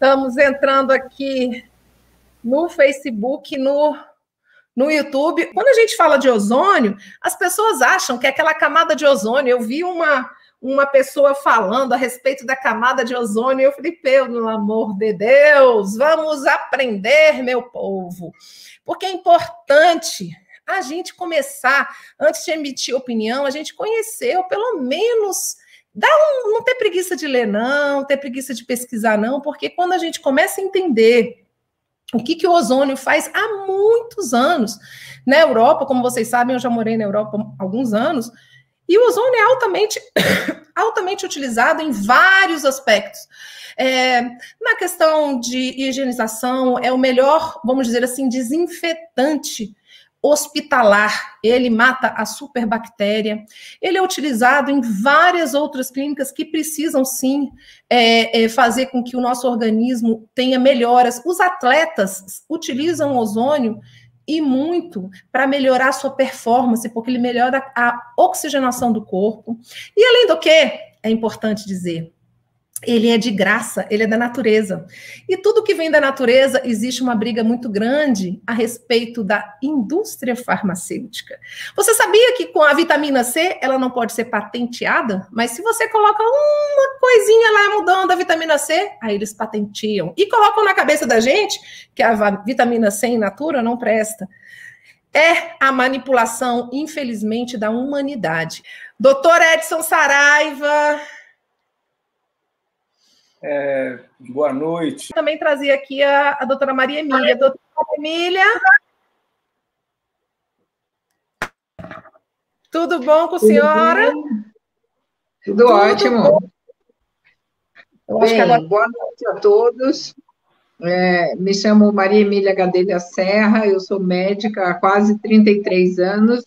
Estamos entrando aqui no Facebook, no YouTube. Quando a gente fala de ozônio, as pessoas acham que é aquela camada de ozônio. Eu vi uma pessoa falando a respeito da camada de ozônio, e eu falei, pelo amor de Deus, vamos aprender, meu povo, porque é importante a gente começar, antes de emitir opinião, a gente conhecer, ou pelo menos não ter preguiça de ler, não ter preguiça de pesquisar, não, porque quando a gente começa a entender o que o ozônio faz há muitos anos, na Europa, como vocês sabem, eu já morei na Europa há alguns anos, e o ozônio é altamente utilizado em vários aspectos. Na questão de higienização, é o melhor, vamos dizer assim, desinfetante hospitalar, ele mata a superbactéria, ele é utilizado em várias outras clínicas que precisam, sim, fazer com que o nosso organismo tenha melhoras. Os atletas utilizam o ozônio e muito para melhorar a sua performance, porque ele melhora a oxigenação do corpo. E além do que, é importante dizer, ele é de graça, ele é da natureza. E tudo que vem da natureza, existe uma briga muito grande a respeito da indústria farmacêutica. Você sabia que com a vitamina C, ela não pode ser patenteada? Mas se você coloca uma coisinha lá mudando a vitamina C, aí eles patentiam. E colocam na cabeça da gente que a vitamina C in natura não presta. É a manipulação, infelizmente, da humanidade. Doutor Edson Saraiva... Boa noite. Também trazia aqui a doutora Maria Emília. Doutora Emília, tudo bom com a senhora? Tudo ótimo. Bem, boa noite a todos. Me chamo Maria Emília Gadelha Serra, eu sou médica há quase 33 anos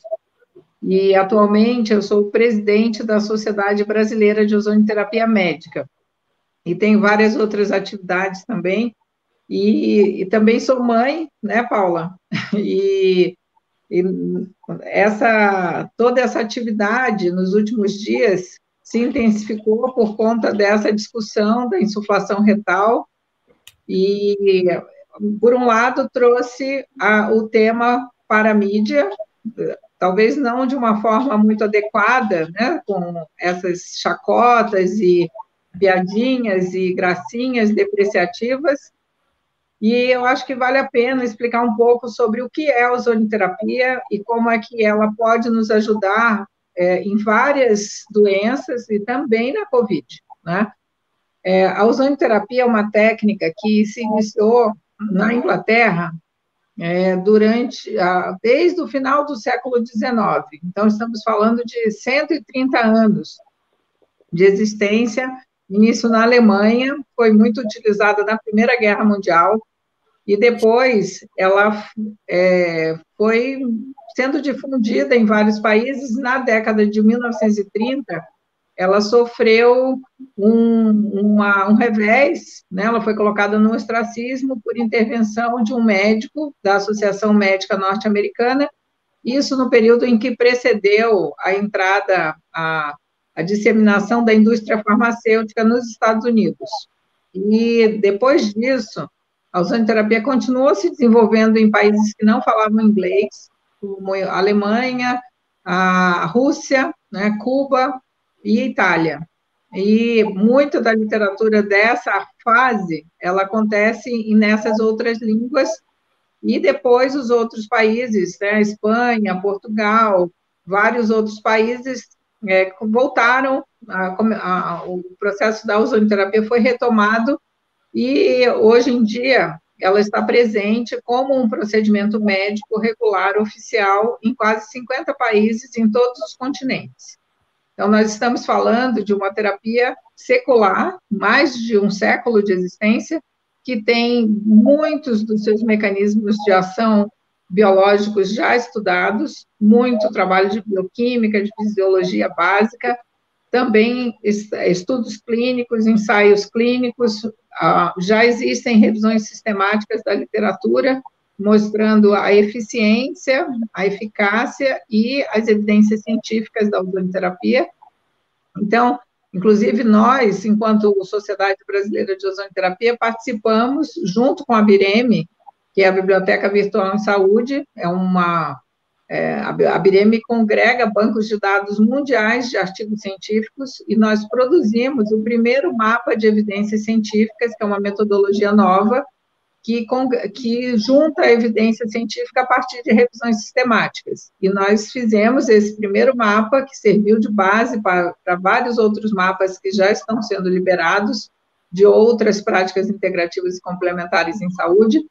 e atualmente eu sou presidente da Sociedade Brasileira de Ozonioterapia Médica. E tenho várias outras atividades também, e também sou mãe, né, Paula? E toda essa atividade, nos últimos dias, se intensificou por conta dessa discussão da insuflação retal, e, por um lado, trouxe o tema para a mídia, talvez não de uma forma muito adequada, né, com essas chacotas e piadinhas e gracinhas depreciativas, e eu acho que vale a pena explicar um pouco sobre o que é a ozonioterapia e como é que ela pode nos ajudar em várias doenças e também na Covid, né? A ozonioterapia é uma técnica que se iniciou na Inglaterra desde o final do século XIX, então estamos falando de 130 anos de existência. Início na Alemanha, foi muito utilizada na Primeira Guerra Mundial, e depois ela foi sendo difundida em vários países. Na década de 1930, ela sofreu um revés, né? Ela foi colocada no ostracismo por intervenção de um médico da Associação Médica Norte-Americana, isso no período em que precedeu a entrada, a disseminação da indústria farmacêutica nos Estados Unidos. E, depois disso, a ozonioterapia continuou se desenvolvendo em países que não falavam inglês, como a Alemanha, a Rússia, né, Cuba e Itália. E muita da literatura dessa fase, ela acontece nessas outras línguas, e depois os outros países, né, Espanha, Portugal, vários outros países voltaram, o processo da ozonioterapia foi retomado, e hoje em dia ela está presente como um procedimento médico regular oficial em quase 50 países em todos os continentes. Então, nós estamos falando de uma terapia secular, mais de um século de existência, que tem muitos dos seus mecanismos de ação biológicos já estudados, muito trabalho de bioquímica, de fisiologia básica, também estudos clínicos, ensaios clínicos, já existem revisões sistemáticas da literatura, mostrando a eficiência, a eficácia e as evidências científicas da ozonioterapia. Então, Inclusive, nós, enquanto Sociedade Brasileira de Ozonoterapia, participamos, junto com a BIREME, que é a Biblioteca Virtual em Saúde, a BIREME congrega bancos de dados mundiais de artigos científicos, e nós produzimos o primeiro mapa de evidências científicas, que é uma metodologia nova, que junta a evidência científica a partir de revisões sistemáticas. E nós fizemos esse primeiro mapa, que serviu de base para vários outros mapas que já estão sendo liberados, de outras práticas integrativas e complementares em saúde,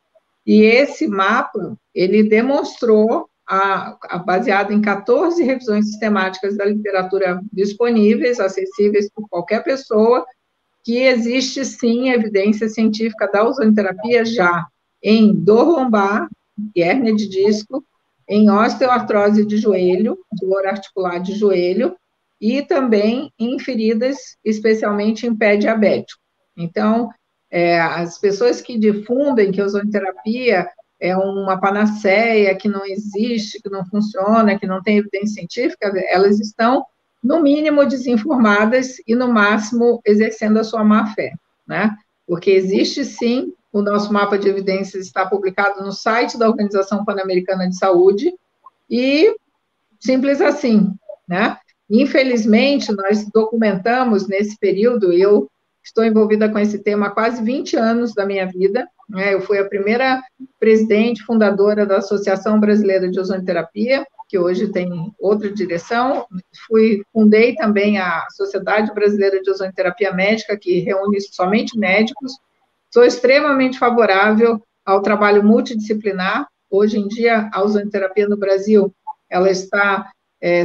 e esse mapa, ele demonstrou, baseado em 14 revisões sistemáticas da literatura disponíveis, acessíveis por qualquer pessoa, que existe, sim, evidência científica da ozonoterapia já em dor lombar, hérnia de disco, em osteoartrose de joelho, dor articular de joelho, e também em feridas, especialmente em pé diabético. Então, as pessoas que difundem que a ozonoterapia é uma panaceia, que não existe, que não funciona, que não tem evidência científica, elas estão, no mínimo, desinformadas e, no máximo, exercendo a sua má-fé, né? Porque existe, sim, o nosso mapa de evidências está publicado no site da Organização Pan-Americana de Saúde, e simples assim, né? Infelizmente, nós documentamos nesse período, eu estou envolvida com esse tema há quase 20 anos da minha vida, né? Eu fui a primeira presidente fundadora da Associação Brasileira de Ozonoterapia, que hoje tem outra direção. Fundei também a Sociedade Brasileira de Ozonoterapia Médica, que reúne somente médicos. Sou extremamente favorável ao trabalho multidisciplinar. Hoje em dia, a ozonoterapia no Brasil, ela está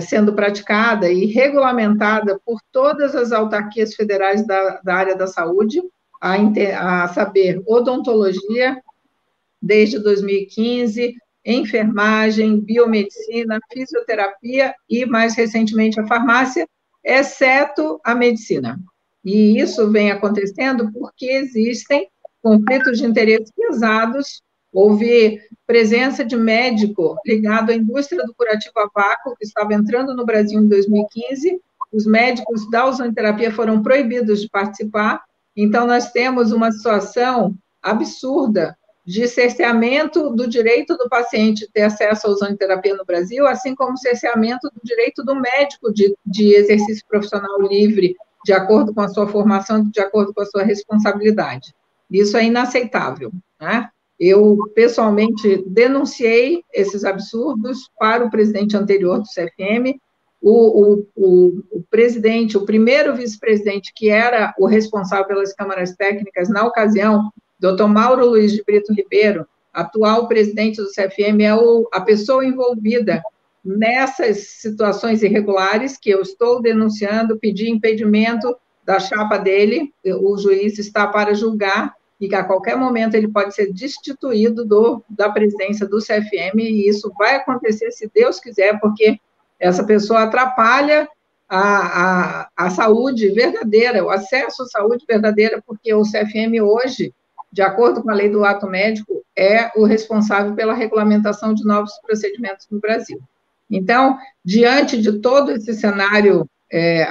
sendo praticada e regulamentada por todas as autarquias federais da área da saúde, a saber, odontologia, desde 2015, enfermagem, biomedicina, fisioterapia e, mais recentemente, a farmácia, exceto a medicina. E isso vem acontecendo porque existem conflitos de interesse pesados. Houve presença de médico ligado à indústria do curativo a vácuo, que estava entrando no Brasil em 2015. Os médicos da ozonoterapia foram proibidos de participar. Então, nós temos uma situação absurda de cerceamento do direito do paciente ter acesso à ozonoterapia no Brasil, assim como cerceamento do direito do médico de exercício profissional livre, de acordo com a sua formação, de acordo com a sua responsabilidade. Isso é inaceitável, né? Eu, pessoalmente, denunciei esses absurdos para o presidente anterior do CFM, o presidente, o primeiro vice-presidente, que era o responsável pelas câmaras técnicas, na ocasião, Dr. Mauro Luiz de Brito Ribeiro, atual presidente do CFM, é a pessoa envolvida nessas situações irregulares que eu estou denunciando, pedi impedimento da chapa dele, o juiz está para julgar, e que a qualquer momento ele pode ser destituído da presidência do CFM, e isso vai acontecer se Deus quiser, porque essa pessoa atrapalha a saúde verdadeira, o acesso à saúde verdadeira, porque o CFM hoje, de acordo com a lei do ato médico, é o responsável pela regulamentação de novos procedimentos no Brasil. Então, diante de todo esse cenário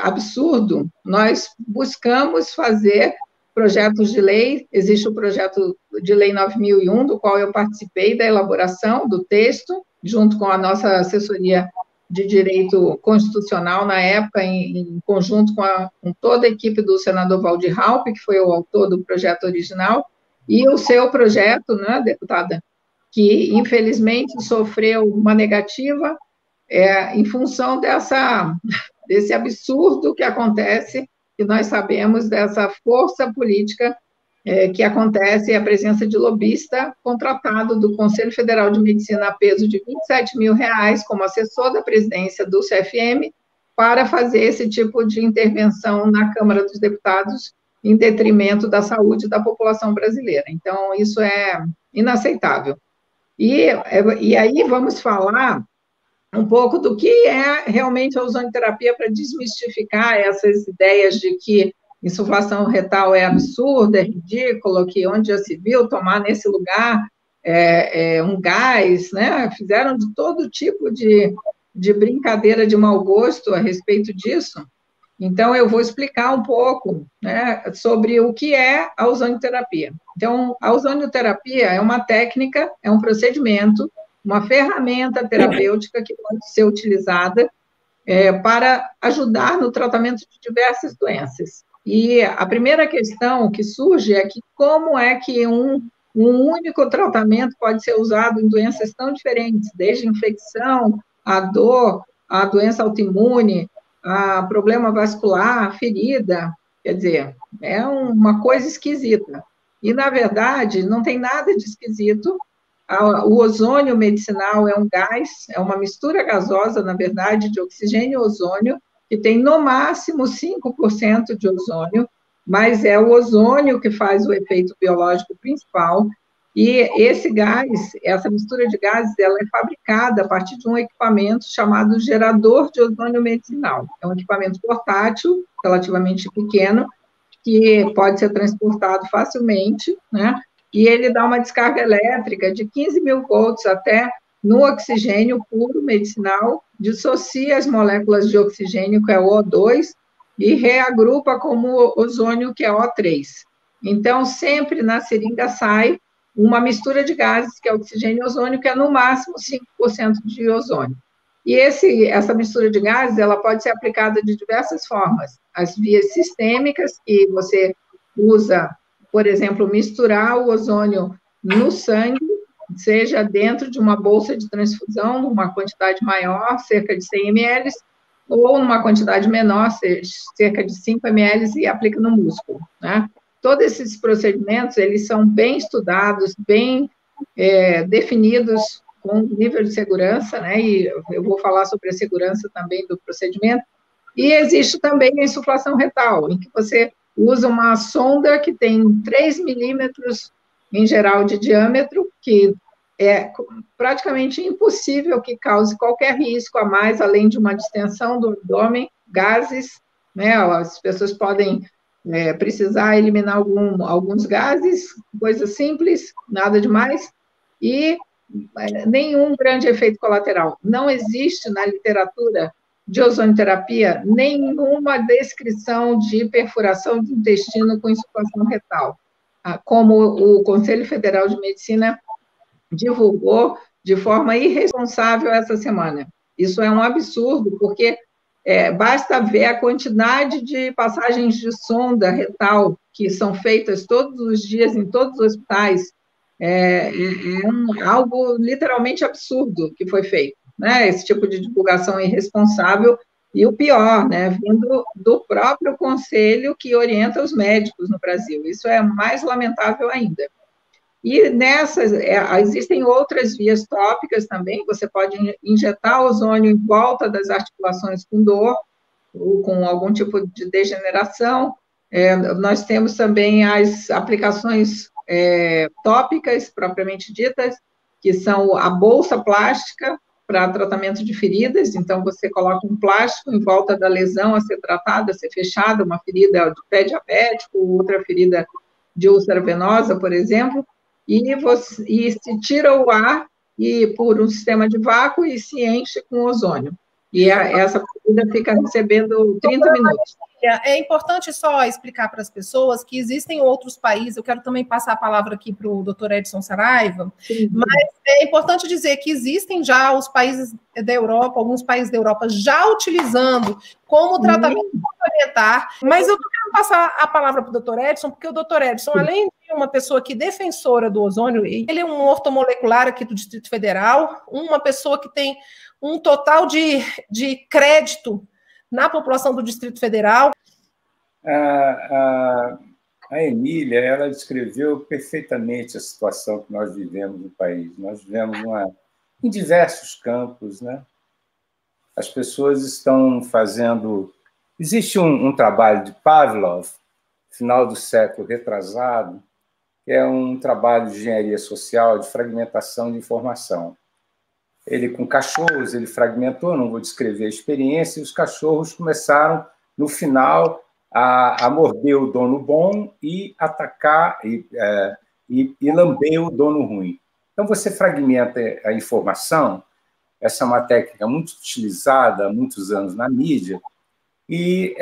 absurdo, nós buscamos fazer projetos de lei. Existe o projeto de lei 9001, do qual eu participei da elaboração do texto, junto com a nossa assessoria de direito constitucional, na época, em conjunto com toda a equipe do senador Waldir Raupp, que foi o autor do projeto original, e o seu projeto, né, deputada, que, infelizmente, sofreu uma negativa em função desse absurdo que acontece, que nós sabemos dessa força política que acontece, a presença de lobista contratado do Conselho Federal de Medicina a peso de R$27 mil como assessor da presidência do CFM para fazer esse tipo de intervenção na Câmara dos Deputados em detrimento da saúde da população brasileira. Então, isso é inaceitável. E aí vamos falar um pouco do que é realmente a ozonoterapia para desmistificar essas ideias de que insuflação retal é absurda, é ridículo, que onde já se viu tomar nesse lugar um gás, né? Fizeram de todo tipo de brincadeira de mau gosto a respeito disso. Então, eu vou explicar um pouco, né, sobre o que é a ozonioterapia. Então, a ozonioterapia é uma técnica, é um procedimento, uma ferramenta terapêutica que pode ser utilizada para ajudar no tratamento de diversas doenças. E a primeira questão que surge é que como é que um único tratamento pode ser usado em doenças tão diferentes, desde infecção, a dor, a doença autoimune, a problema vascular, ferida, quer dizer, é uma coisa esquisita. E, na verdade, não tem nada de esquisito. O ozônio medicinal é um gás, é uma mistura gasosa, na verdade, de oxigênio e ozônio, que tem no máximo 5% de ozônio, mas é o ozônio que faz o efeito biológico principal. E esse gás, essa mistura de gases, ela é fabricada a partir de um equipamento chamado gerador de ozônio medicinal. É um equipamento portátil, relativamente pequeno, que pode ser transportado facilmente, né? E ele dá uma descarga elétrica de 15 mil volts até no oxigênio puro medicinal, dissocia as moléculas de oxigênio, que é o O2, e reagrupa como ozônio, que é O3. Então, sempre na seringa sai uma mistura de gases, que é oxigênio e ozônio, que é no máximo 5% de ozônio. E essa mistura de gases, ela pode ser aplicada de diversas formas. As vias sistêmicas, que você usa, por exemplo, misturar o ozônio no sangue, seja dentro de uma bolsa de transfusão, numa quantidade maior, cerca de 100 ml, ou numa quantidade menor, cerca de 5 ml, e aplica no músculo, né? Todos esses procedimentos, eles são bem estudados, bem definidos, com nível de segurança, né? E eu vou falar sobre a segurança também do procedimento. E existe também a insuflação retal, em que você usa uma sonda que tem 3 milímetros, em geral, de diâmetro, que é praticamente impossível que cause qualquer risco a mais, além de uma distensão do abdômen, gases, né? As pessoas podem precisar eliminar alguns gases, coisa simples, nada demais, e nenhum grande efeito colateral. Não existe na literatura de ozonioterapia nenhuma descrição de perfuração do intestino com insuflação retal, como o Conselho Federal de Medicina divulgou de forma irresponsável essa semana. Isso é um absurdo, porque basta ver a quantidade de passagens de sonda retal que são feitas todos os dias em todos os hospitais. Algo literalmente absurdo que foi feito, né? Esse tipo de divulgação irresponsável, e o pior, né? Vindo do próprio conselho que orienta os médicos no Brasil. Isso é mais lamentável ainda. E nessas, existem outras vias tópicas também, você pode injetar ozônio em volta das articulações com dor, ou com algum tipo de degeneração. Nós temos também as aplicações tópicas, propriamente ditas, que são a bolsa plástica para tratamento de feridas. Então, você coloca um plástico em volta da lesão a ser tratada, a ser fechada, uma ferida de pé diabético, outra ferida de úlcera venosa, por exemplo, e se tira o ar por um sistema de vácuo e se enche com ozônio. E essa ferida fica recebendo 30 minutos. É importante só explicar para as pessoas que existem outros países, eu quero também passar a palavra aqui para o Dr. Edson Saraiva, mas é importante dizer que existem já os países da Europa, alguns países da Europa já utilizando como tratamento complementar, mas eu quero passar a palavra para o Dr. Edson, porque o Dr. Edson, além de uma pessoa que defensora do ozônio, ele é um ortomolecular aqui do Distrito Federal, uma pessoa que tem um total de crédito na população do Distrito Federal. A Emília, ela descreveu perfeitamente a situação que nós vivemos no país. Nós vivemos em diversos campos, né? As pessoas estão fazendo... Existe um trabalho de Pavlov, final do século retrasado, que é um trabalho de engenharia social, de fragmentação de informação. Ele, com cachorros, ele fragmentou, não vou descrever a experiência, e os cachorros começaram, no final, a morder o dono bom e atacar e lamber o dono ruim. Então, você fragmenta a informação, essa é uma técnica muito utilizada há muitos anos na mídia, e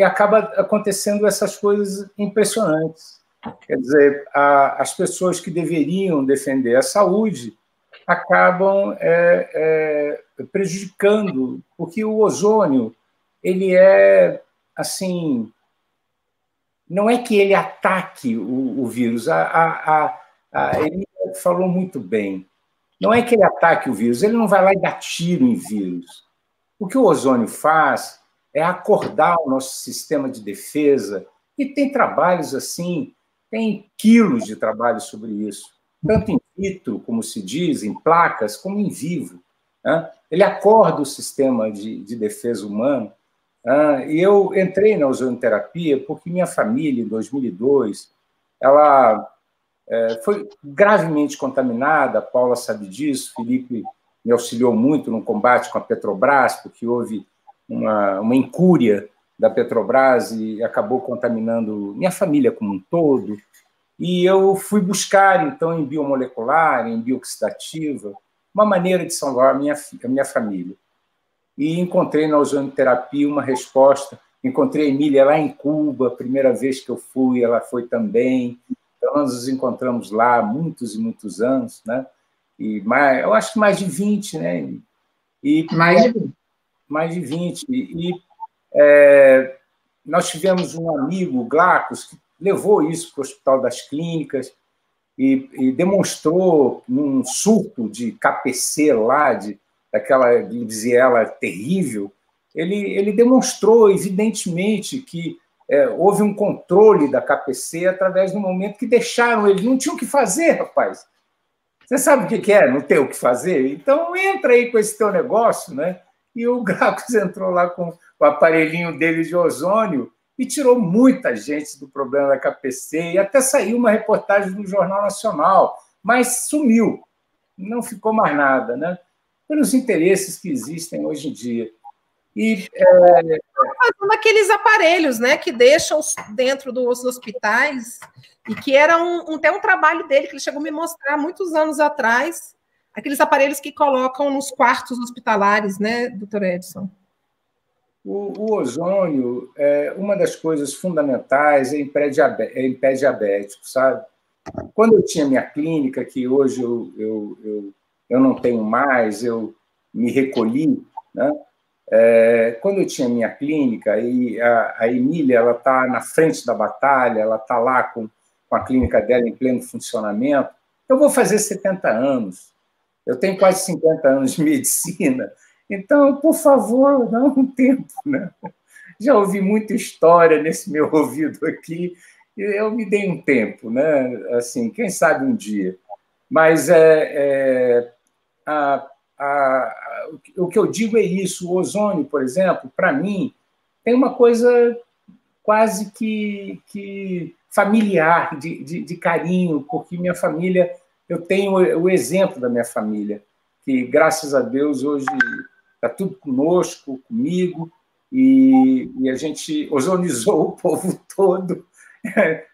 acaba acontecendo essas coisas impressionantes. Quer dizer, as pessoas que deveriam defender a saúde acabam prejudicando, porque o ozônio, ele é, assim, não é que ele ataque o vírus, ele falou muito bem, não é que ele ataque o vírus, ele não vai lá e dá tiro em vírus. O que o ozônio faz é acordar o nosso sistema de defesa, e tem trabalhos assim, tem quilos de trabalho sobre isso, tanto in vitro, como se diz, em placas, como em vivo. Né? Ele acorda o sistema de defesa humano. E eu entrei na ozonoterapia porque minha família, em 2002, ela foi gravemente contaminada, a Paula sabe disso, Felipe me auxiliou muito no combate com a Petrobras, porque houve uma incúria da Petrobras e acabou contaminando minha família como um todo. E eu fui buscar, então, em biomolecular, em bioxidativa, uma maneira de salvar a minha família. E encontrei na ozonoterapia uma resposta. Encontrei a Emília lá em Cuba, a primeira vez que eu fui, ela foi também. Então, nós nos encontramos lá há muitos e muitos anos, né? E eu acho que mais de 20, né? Mais de 20. Nós tivemos um amigo, Glacos, que levou isso para o Hospital das Clínicas e demonstrou, num surto de KPC lá, daquela Klebsiella terrível, ele demonstrou, evidentemente, que houve um controle da KPC através do momento que deixaram ele. Não tinham o que fazer, rapaz. Você sabe o que é não ter o que fazer? Então, entra aí com esse teu negócio, né? E o Gracos entrou lá com o aparelhinho dele de ozônio e tirou muita gente do problema da KPC, e até saiu uma reportagem no Jornal Nacional, mas sumiu, não ficou mais nada, né? Pelos interesses que existem hoje em dia. Fazendo aqueles aparelhos, né, que deixam dentro dos hospitais, e que era até um trabalho dele, que ele chegou a me mostrar muitos anos atrás, aqueles aparelhos que colocam nos quartos hospitalares, né, doutor Edson? O ozônio, uma das coisas fundamentais em pé diabético, sabe? Quando eu tinha minha clínica, que hoje eu não tenho mais, eu me recolhi, né? Quando eu tinha minha clínica, e a Emília, ela está na frente da batalha, ela está lá com a clínica dela em pleno funcionamento, eu vou fazer 70 anos, eu tenho quase 50 anos de medicina, então, por favor, dá um tempo, né? Já ouvi muita história nesse meu ouvido aqui, e eu me dei um tempo, né? Assim, quem sabe um dia. Mas o que eu digo é isso. O ozônio, por exemplo, para mim, tem uma coisa quase que familiar, de carinho, porque minha família, eu tenho o exemplo da minha família, que, graças a Deus, hoje está tudo conosco, comigo, e a gente ozonizou o povo todo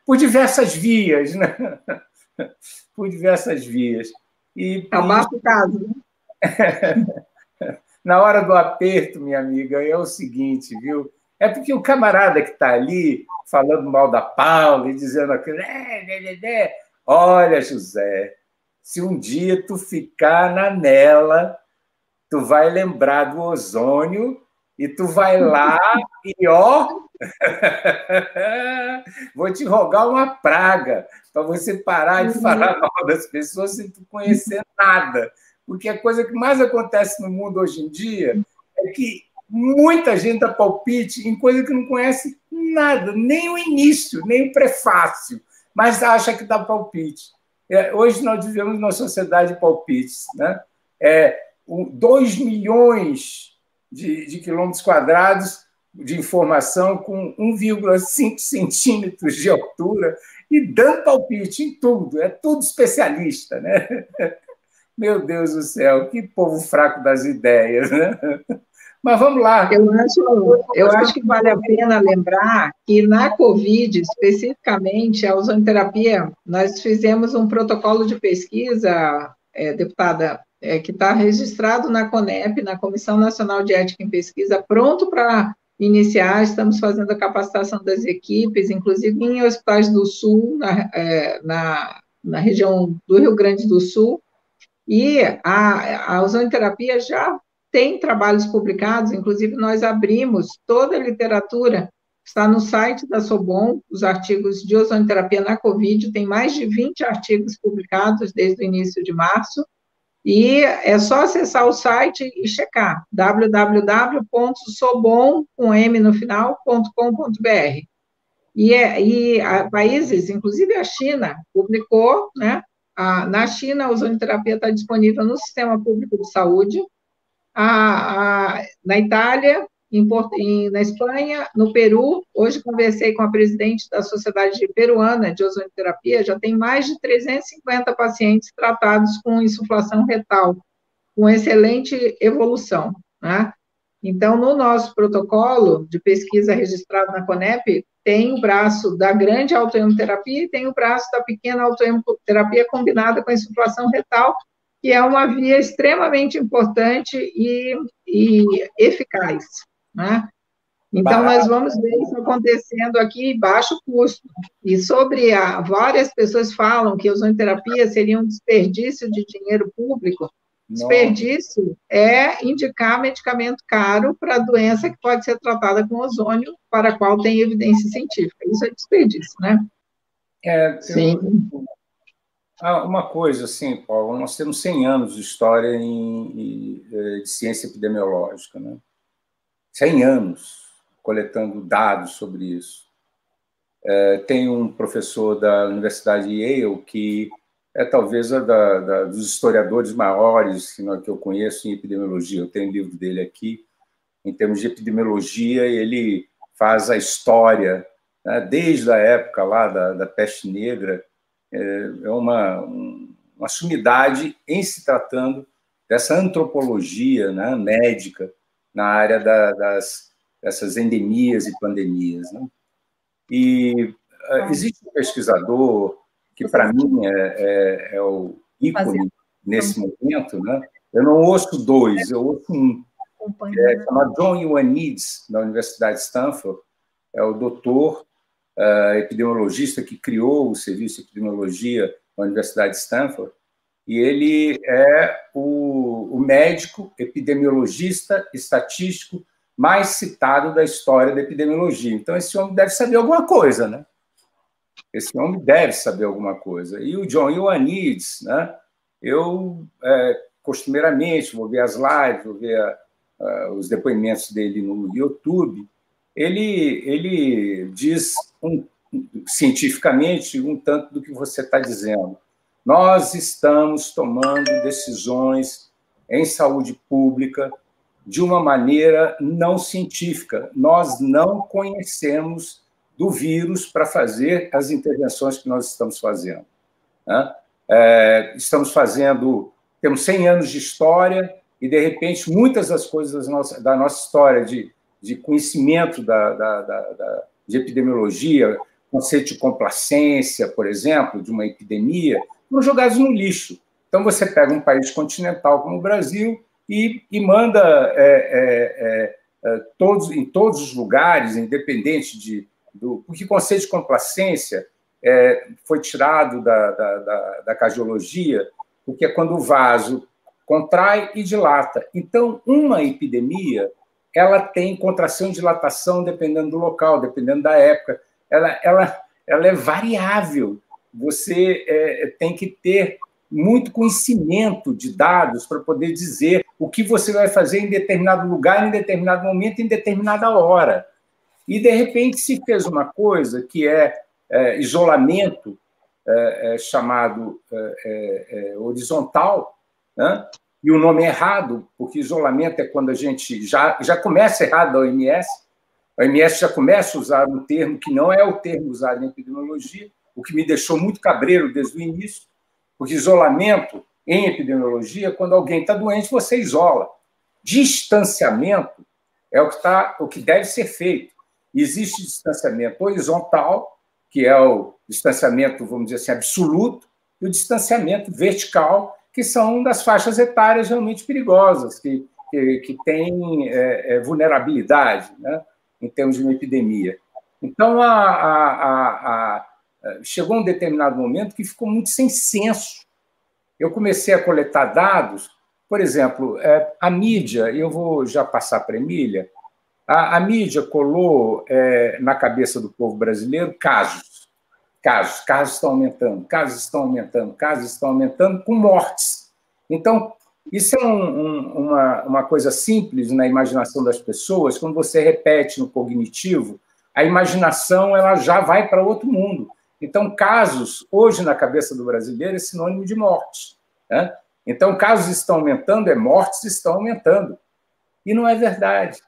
por diversas vias, né? Por diversas vias. Abafa o caso, né? Na hora do aperto, minha amiga, é o seguinte, viu? É porque o camarada que está ali falando mal da Paula e dizendo aquilo, olha, José, se um dia tu ficar na nela, tu vai lembrar do ozônio e tu vai lá e, vou te rogar uma praga para você parar de falar mal das pessoas sem tu conhecer nada. Porque a coisa que mais acontece no mundo hoje em dia é que muita gente dá palpite em coisa que não conhece nada, nem o início, nem o prefácio, mas acha que dá palpite. Hoje nós vivemos numa sociedade de palpites, né? 2 milhões de quilômetros quadrados de informação com 1,5 centímetros de altura e dando palpite em tudo, é tudo especialista, né? Meu Deus do céu, que povo fraco das ideias, né? Mas vamos lá. Eu acho que vale a pena lembrar que na Covid, especificamente, a ozonoterapia, nós fizemos um protocolo de pesquisa, deputada, que está registrado na CONEP, na Comissão Nacional de Ética em Pesquisa, pronto para iniciar, estamos fazendo a capacitação das equipes, inclusive em hospitais do Sul, na região do Rio Grande do Sul, e a ozonoterapia já tem trabalhos publicados, inclusive nós abrimos toda a literatura, está no site da Sobom, os artigos de ozonoterapia na Covid, tem mais de 20 artigos publicados desde o início de março, e é só acessar o site e checar, www.sobom.com.br. E países, inclusive a China, publicou, né? Na China, a ozonoterapia está disponível no sistema público de saúde, na Itália, na Espanha, no Peru. Hoje conversei com a presidente da Sociedade Peruana de Ozonoterapia, já tem mais de 350 pacientes tratados com insuflação retal, com excelente evolução, né? Então, no nosso protocolo de pesquisa registrado na CONEP, tem o braço da grande autoimunoterapia e tem o braço da pequena autoimunoterapia combinada com a insuflação retal, que é uma via extremamente importante e eficaz, né? Então, nós vamos ver isso acontecendo aqui, baixo custo. E várias pessoas falam que a ozonoterapia seria um desperdício de dinheiro público. Desperdício é indicar medicamento caro para doença que pode ser tratada com ozônio, para a qual tem evidência científica. Isso é desperdício, né? Sim. Uma coisa, assim, Paulo, nós temos 100 anos de história de ciência epidemiológica, né? 100 anos coletando dados sobre isso. Tem um professor da Universidade de Yale que é talvez dos historiadores maiores que eu conheço em epidemiologia. Eu tenho um livro dele aqui. Em termos de epidemiologia, ele faz a história, né, desde a época lá da peste negra. É uma sumidade em se tratando dessa antropologia, né, médica na área dessas endemias e pandemias, né? E existe um pesquisador que, para mim, é o ícone nesse momento, né? Eu não ouço dois, eu ouço um, que é chamado John Ioannidis, da Universidade de Stanford. É o doutor epidemiologista que criou o serviço de epidemiologia na Universidade de Stanford, e ele é o médico epidemiologista estatístico mais citado da história da epidemiologia. Então, esse homem deve saber alguma coisa, né? Esse homem deve saber alguma coisa. E o John Ioannidis, né? Eu, costumeiramente, vou ver as lives, vou ver os depoimentos dele no YouTube. Ele diz cientificamente um tanto do que você está dizendo. Nós estamos tomando decisões em saúde pública de uma maneira não científica. Nós não conhecemos do vírus para fazer as intervenções que nós estamos fazendo, né? Temos 100 anos de história e, de repente, muitas das coisas da nossa história de conhecimento de epidemiologia, conceito de complacência, por exemplo, de uma epidemia, foram jogados no lixo. Então, você pega um país continental como o Brasil e manda em todos os lugares, independente porque o conceito de complacência foi tirado da cardiologia, porque é quando o vaso contrai e dilata. Então, uma epidemia, ela tem contração e dilatação dependendo do local, dependendo da época. Ela é variável. Você tem que ter muito conhecimento de dados para poder dizer o que você vai fazer em determinado lugar, em determinado momento, em determinada hora. E, de repente, se fez uma coisa que é isolamento, chamado horizontal, né? E o nome é errado, porque isolamento é quando a gente já começa errado a OMS. A OMS já começa a usar um termo que não é o termo usado em epidemiologia, o que me deixou muito cabreiro desde o início, porque isolamento em epidemiologia, quando alguém está doente, você isola. Distanciamento é o que deve ser feito. Existe distanciamento horizontal, que é o distanciamento, vamos dizer assim, absoluto, e o distanciamento vertical, que são das faixas etárias realmente perigosas, que têm vulnerabilidade, né? em termos de uma epidemia. Então, chegou um determinado momento que ficou muito sem senso. Eu comecei a coletar dados, por exemplo, a mídia, eu vou já passar para a Emília, a mídia colou na cabeça do povo brasileiro casos estão aumentando, casos estão aumentando, com mortes. Então, isso é uma coisa simples na imaginação das pessoas, quando você repete no cognitivo, a imaginação ela já vai para outro mundo. Então, casos, hoje, na cabeça do brasileiro, é sinônimo de morte, né? Então, casos estão aumentando, mortes estão aumentando. E não é verdade.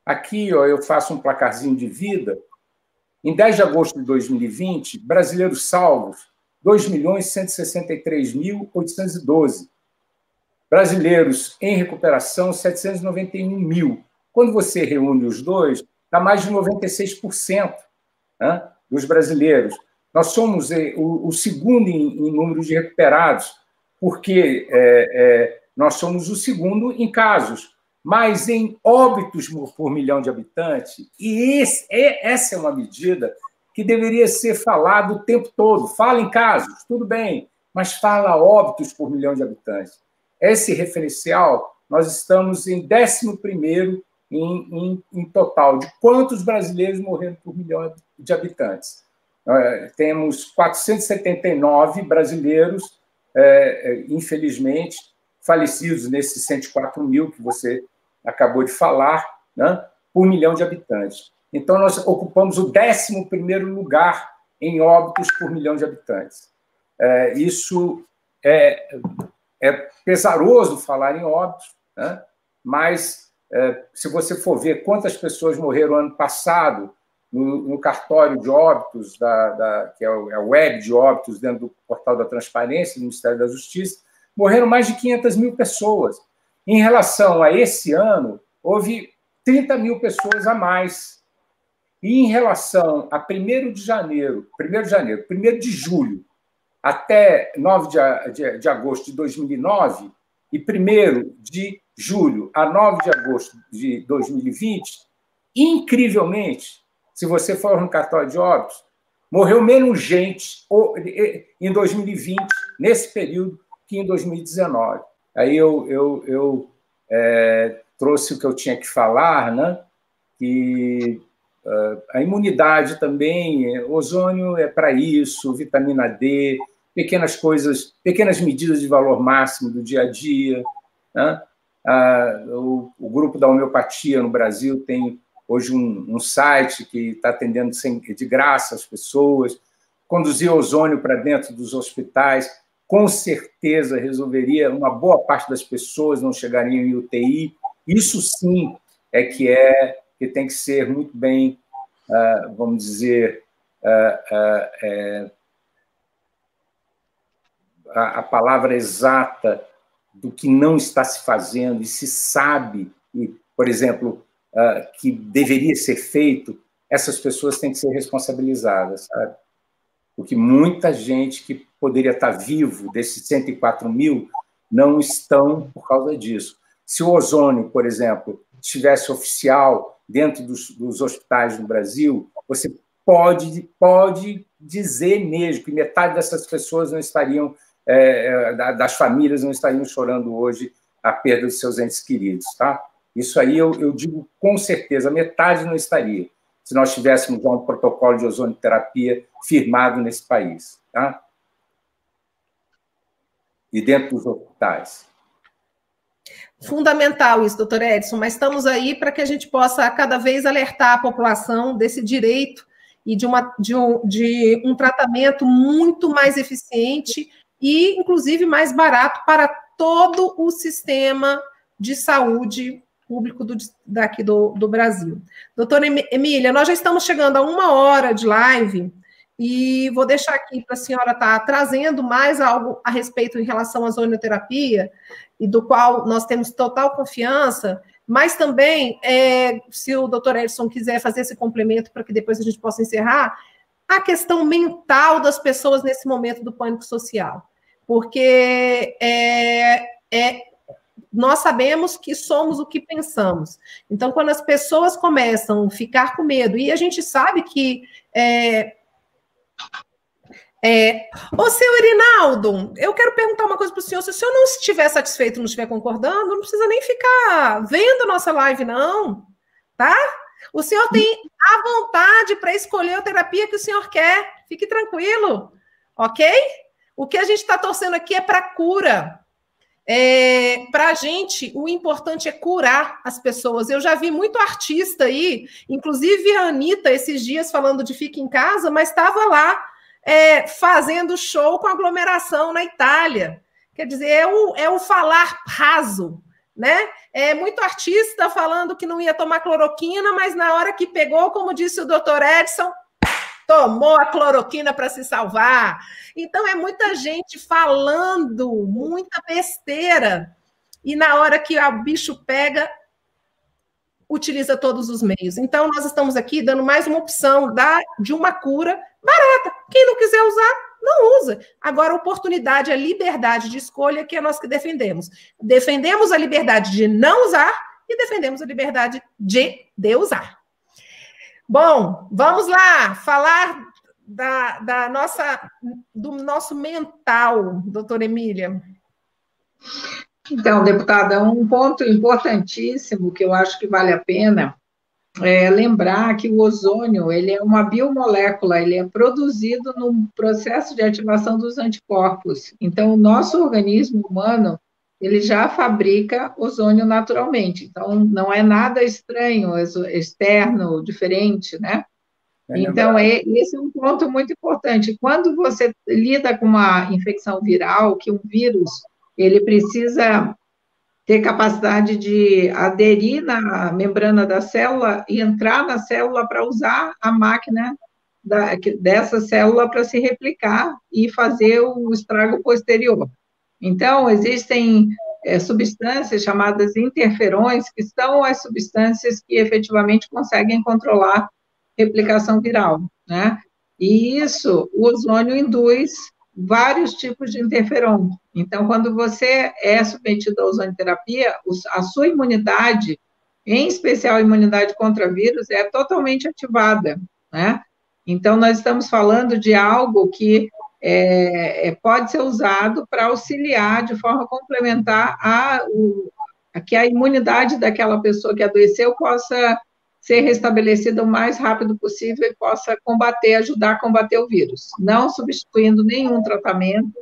Aqui, ó, eu faço um placarzinho de vida. Em 10 de agosto de 2020, brasileiros salvos, 2.163.812. Brasileiros em recuperação, 791 mil. Quando você reúne os dois, dá mais de 96%, né, dos brasileiros. Nós somos o segundo em número de recuperados, porque nós somos o segundo em casos, mas em óbitos por milhão de habitantes, e essa é uma medida que deveria ser falada o tempo todo. Fala em casos, tudo bem, mas fala óbitos por milhão de habitantes. Esse referencial, nós estamos em 11º em total de quantos brasileiros morreram por milhão de habitantes. Temos 479 brasileiros, infelizmente, falecidos nesses 104 mil que você acabou de falar, né, por milhão de habitantes. Então, nós ocupamos o 11º lugar em óbitos por milhão de habitantes. Isso é pesaroso falar em óbitos, né, mas se você for ver quantas pessoas morreram ano passado no cartório de óbitos, que é a web de óbitos dentro do portal da Transparência, do Ministério da Justiça, morreram mais de 500 mil pessoas. Em relação a esse ano, houve 30 mil pessoas a mais. E em relação a 1º de julho, até 9 de agosto de 2009, e 1º de julho a 9 de agosto de 2020, incrivelmente, se você for no cartório de óbitos, morreu menos gente em 2020, nesse período, que em 2019. Aí eu trouxe o que eu tinha que falar, né? Que a imunidade também, ozônio é para isso, vitamina D, pequenas coisas, pequenas medidas de valor máximo do dia a dia, né? O grupo da homeopatia no Brasil tem hoje um site que está atendendo de graça as pessoas. Conduzir ozônio para dentro dos hospitais com certeza resolveria, uma boa parte das pessoas não chegariam em UTI. Isso sim que tem que ser muito bem, vamos dizer, a palavra exata do que não está se fazendo, e se sabe, por exemplo, que deveria ser feito, essas pessoas têm que ser responsabilizadas, sabe? Porque muita gente que poderia estar vivo, desses 104 mil, não estão por causa disso. Se o ozônio, por exemplo, estivesse oficial dentro dos hospitais no Brasil, você pode dizer mesmo que metade dessas pessoas não estariam, das famílias não estariam chorando hoje a perda dos seus entes queridos, tá? Isso aí eu digo com certeza, metade não estaria, se nós tivéssemos um protocolo de ozonioterapia firmado nesse país, tá? E dentro dos hospitais. Fundamental isso, doutor Edson, mas estamos aí para que a gente possa cada vez alertar a população desse direito e de um tratamento muito mais eficiente e, inclusive, mais barato para todo o sistema de saúde público daqui do Brasil. Doutora Emília, nós já estamos chegando a 1 hora de live e vou deixar aqui para a senhora estar trazendo mais algo a respeito em relação à ozonioterapia, e do qual nós temos total confiança, mas também, se o doutor Edson quiser fazer esse complemento para que depois a gente possa encerrar, a questão mental das pessoas nesse momento do pânico social. Porque nós sabemos que somos o que pensamos. Então, quando as pessoas começam a ficar com medo, e a gente sabe que... Ô, senhor Irinaldo, eu quero perguntar uma coisa para o senhor. Se o senhor não estiver satisfeito, não estiver concordando, não precisa nem ficar vendo nossa live, não, tá? O senhor tem a vontade para escolher a terapia que o senhor quer. Fique tranquilo, ok? O que a gente está torcendo aqui é para cura. Para a gente, o importante é curar as pessoas. Eu já vi muito artista aí, inclusive a Anitta, esses dias falando de fica em casa, mas estava lá fazendo show com aglomeração na Itália. Quer dizer, é o falar raso, né? Muito artista falando que não ia tomar cloroquina, mas na hora que pegou, como disse o doutor Edson, tomou a cloroquina para se salvar. Então, é muita gente falando muita besteira, e na hora que o bicho pega, utiliza todos os meios. Então, nós estamos aqui dando mais uma opção de uma cura barata. Quem não quiser usar, não usa. Agora, a oportunidade, a liberdade de escolha, que é nós que defendemos. Defendemos a liberdade de não usar e defendemos a liberdade de usar. Bom, vamos lá falar do nosso mental, doutora Emília. Então, deputada, um ponto importantíssimo que eu acho que vale a pena lembrar que o ozônio, ele é uma biomolécula, ele é produzido no processo de ativação dos anticorpos. Então, o nosso organismo humano, ele já fabrica ozônio naturalmente. Então, não é nada estranho, externo, diferente, né? Então, esse é um ponto muito importante. Quando você lida com uma infecção viral, que um vírus, ele precisa ter capacidade de aderir na membrana da célula e entrar na célula para usar a máquina dessa célula para se replicar e fazer o estrago posterior. Então, existem substâncias chamadas interferões, que são as substâncias que efetivamente conseguem controlar a replicação viral, né? E isso, o ozônio induz vários tipos de interferon. Então, quando você é submetido à ozonioterapia, a sua imunidade, em especial a imunidade contra vírus, é totalmente ativada, né? Então, nós estamos falando de algo que pode ser usado para auxiliar de forma complementar a que a imunidade daquela pessoa que adoeceu possa ser restabelecida o mais rápido possível e possa ajudar a combater o vírus, não substituindo nenhum tratamento.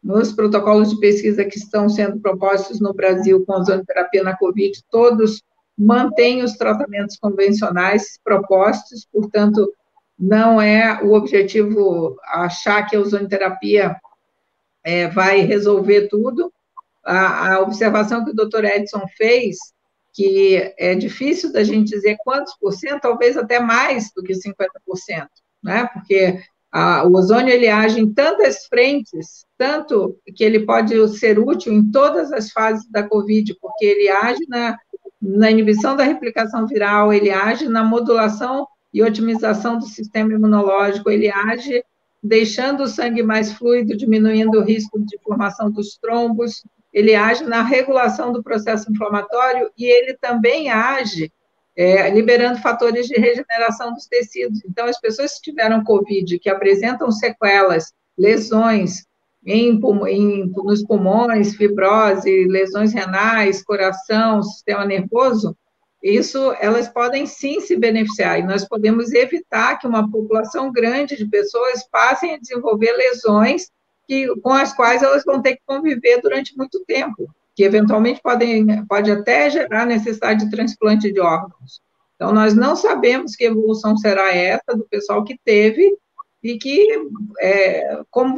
Nos protocolos de pesquisa que estão sendo propostos no Brasil com ozonioterapia na Covid, todos mantêm os tratamentos convencionais propostos, portanto, não é o objetivo achar que a ozonioterapia vai resolver tudo. A observação que o doutor Edson fez, que é difícil da gente dizer quantos por cento, talvez até mais do que 50%, né? Porque o ozônio, ele age em tantas frentes, tanto que ele pode ser útil em todas as fases da Covid, porque ele age na inibição da replicação viral, ele age na modulação e otimização do sistema imunológico, ele age deixando o sangue mais fluido, diminuindo o risco de formação dos trombos, ele age na regulação do processo inflamatório e ele também age liberando fatores de regeneração dos tecidos. Então, as pessoas que tiveram COVID, que apresentam sequelas, lesões nos pulmões, fibrose, lesões renais, coração, sistema nervoso, elas podem sim se beneficiar, e nós podemos evitar que uma população grande de pessoas passem a desenvolver lesões com as quais elas vão ter que conviver durante muito tempo, que eventualmente pode até gerar necessidade de transplante de órgãos. Então, nós não sabemos que evolução será essa do pessoal que teve e como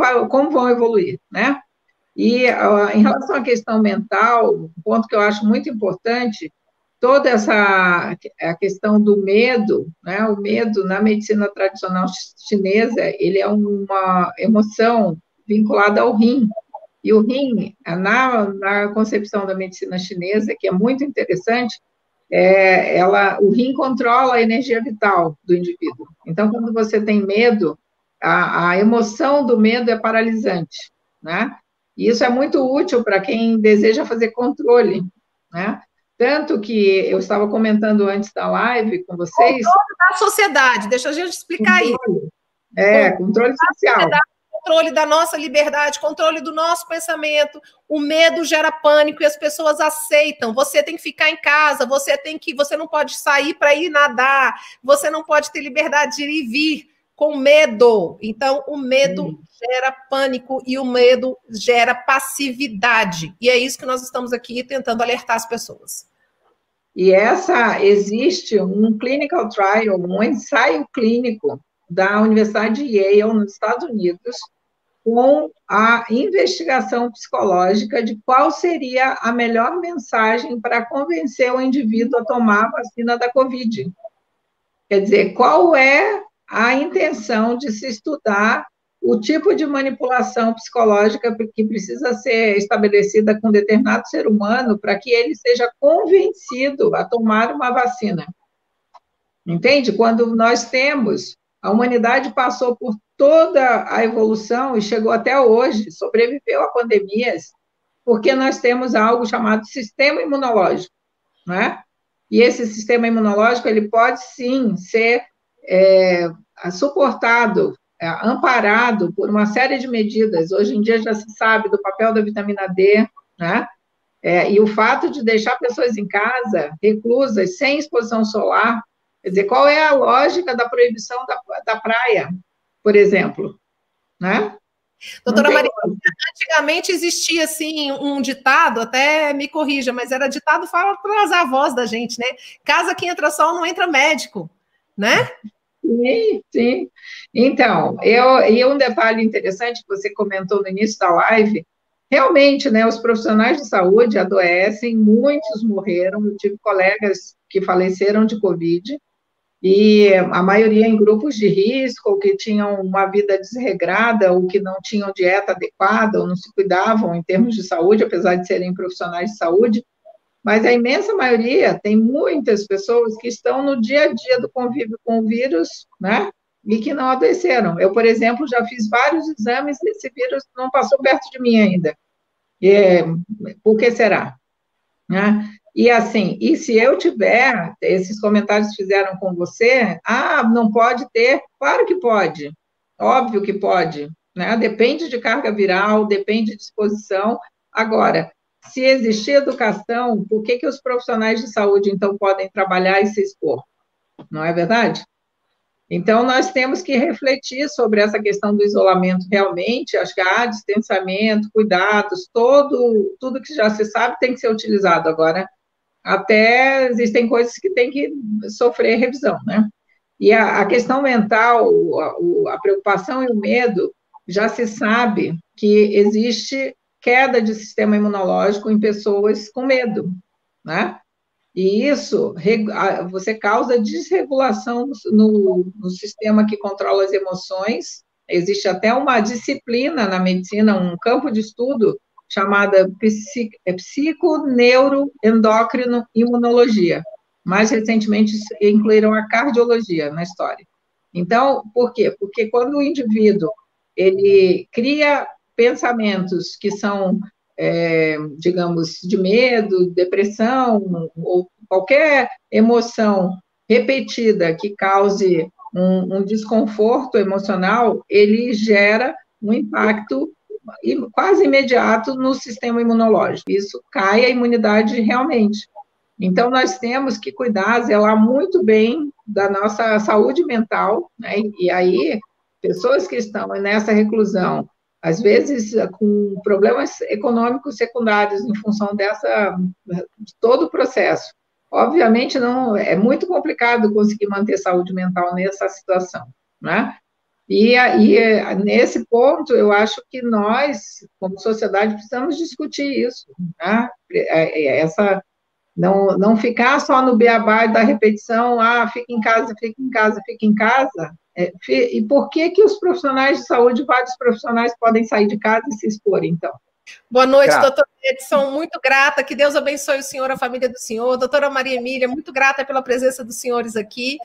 vão evoluir, né? E em relação à questão mental, um ponto que eu acho muito importante, toda a questão do medo, né? O medo na medicina tradicional chinesa, ele é uma emoção vinculada ao rim. E o rim, na concepção da medicina chinesa, que é muito interessante, o rim controla a energia vital do indivíduo. Então, quando você tem medo, a emoção do medo é paralisante, né? E isso é muito útil para quem deseja fazer controle né? Tanto que eu estava comentando antes da live com vocês... Controle da sociedade, deixa a gente explicar isso. Controle social. Controle da nossa liberdade, controle do nosso pensamento. O medo gera pânico e as pessoas aceitam. Você tem que ficar em casa, você não pode sair para ir nadar, você não pode ter liberdade de ir e vir com medo. Então, o medo gera pânico e o medo gera passividade. E é isso que nós estamos aqui tentando alertar as pessoas. E existe um clinical trial, um ensaio clínico da Universidade de Yale, nos Estados Unidos, com a investigação psicológica de qual seria a melhor mensagem para convencer o indivíduo a tomar a vacina da Covid. Quer dizer, qual é a intenção de se estudar o tipo de manipulação psicológica que precisa ser estabelecida com determinado ser humano para que ele seja convencido a tomar uma vacina. Entende? Quando nós temos, a humanidade passou por toda a evolução e chegou até hoje, sobreviveu a pandemias, porque nós temos algo chamado sistema imunológico, né? E esse sistema imunológico, ele pode sim ser suportado, amparado por uma série de medidas. Hoje em dia já se sabe do papel da vitamina D, né? E o fato de deixar pessoas em casa, reclusas, sem exposição solar, quer dizer, qual é a lógica da proibição da praia, por exemplo, né? Doutora Maria, antigamente existia, assim, um ditado, até me corrija, mas era ditado fala para as avós da gente, né? Casa que entra sol, não entra médico, né? Sim, sim. Então, e um detalhe interessante que você comentou no início da live, realmente, né, os profissionais de saúde adoecem, muitos morreram, eu tive colegas que faleceram de Covid, e a maioria em grupos de risco, ou que tinham uma vida desregrada, ou que não tinham dieta adequada, ou não se cuidavam em termos de saúde, apesar de serem profissionais de saúde, mas a imensa maioria, tem muitas pessoas que estão no dia a dia do convívio com o vírus, né, e que não adoeceram. Eu, por exemplo, já fiz vários exames e esse vírus não passou perto de mim ainda. Por que será? Né? E assim, e se eu tiver, esses comentários que fizeram com você, não pode ter? Claro que pode, óbvio que pode, né? Depende de carga viral, depende de exposição. Agora, se existir educação, por que os profissionais de saúde, então, podem trabalhar e se expor? Não é verdade? Então, nós temos que refletir sobre essa questão do isolamento realmente, acho que distanciamento, cuidados, tudo que já se sabe tem que ser utilizado agora. Até existem coisas que tem que sofrer revisão, né? E a questão mental, a preocupação e o medo, já se sabe que existe queda de sistema imunológico em pessoas com medo, né? E isso, você causa desregulação no sistema que controla as emoções. Existe até uma disciplina na medicina, um campo de estudo, chamada psiconeuroendócrino-imunologia. Mais recentemente, incluíram a cardiologia na história. Então, por quê? Porque quando o indivíduo ele cria pensamentos que são, digamos, de medo, depressão, ou qualquer emoção repetida que cause um desconforto emocional, ele gera um impacto quase imediato no sistema imunológico. Isso cai a imunidade realmente. Então, nós temos que cuidar, zelar muito bem da nossa saúde mental, né? E aí, pessoas que estão nessa reclusão, às vezes com problemas econômicos secundários em função de todo o processo. Obviamente, não é muito complicado conseguir manter saúde mental nessa situação, né? E aí, nesse ponto, eu acho que nós, como sociedade, precisamos discutir isso, né? Não ficar só no beabá da repetição, fica em casa, fica em casa, fica em casa. E por que os profissionais de saúde, vários profissionais, podem sair de casa e se expor, então? Boa noite, doutora Edson, muito grata, que Deus abençoe o senhor, a família do senhor. Doutora Maria Emília, muito grata pela presença dos senhores aqui.